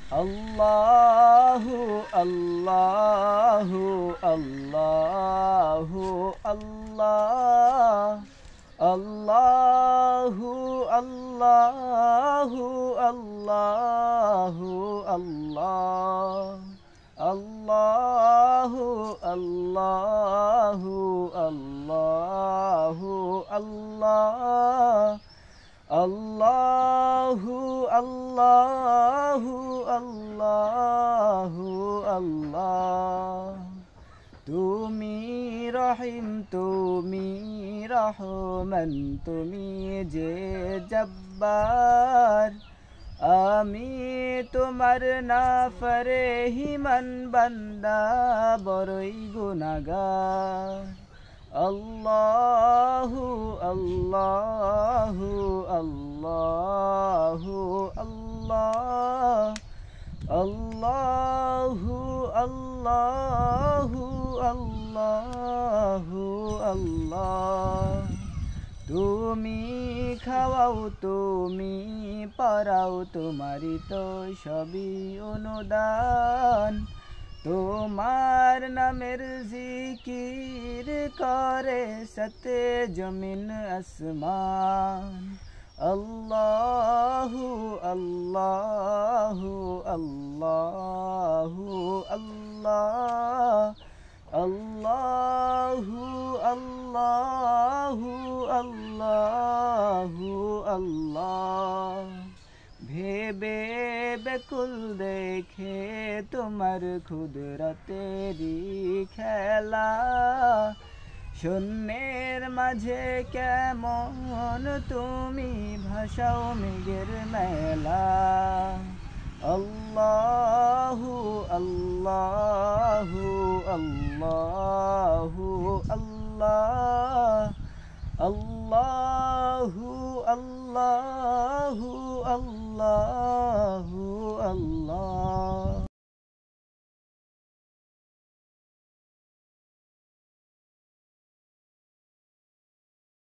আল্লাহু আল্লাহু আল্লাহু আল্লাহ আল্লাহু আল্লাহু আল্লাহু আল্লাহ আল্লাহু আল্লাহু আল্লাহু আল্লাহ আল্লাহু আল্লাহু আল্লাহু আল্লাহ তুমি রহিম তুমি রহমান তুমি যে জব্বার আমি তোমার নাফরহিমান বান্দা বড়ই গুনাহগার আল্লাহু আল্লাহু আল্লাহু আল্লাহ আল্লাহু আল্লাহু আল্লাহু আল্লাহ তুমি খাওয়াও তুমি পরাও তোমারই তো সবই অনুদান তোমার নামের জিকির করে সতে জমিন আসমান আল্লাহু আল্লাহু আল্লাহু আল্লাহ আল্লাহু আল্লাহু আল্লাহু আল্লাহ ভেবে বেকুল দেখে তোমার কুদরতেরি খেলা শূন্যের মাঝে কেমন তুমি ভাষাও মেঘের মেলা আল্লাহু আল্লাহু আল্লাহু আল্লাহ আল্লাহু আল্লাহু আল্লাহু আল্লাহ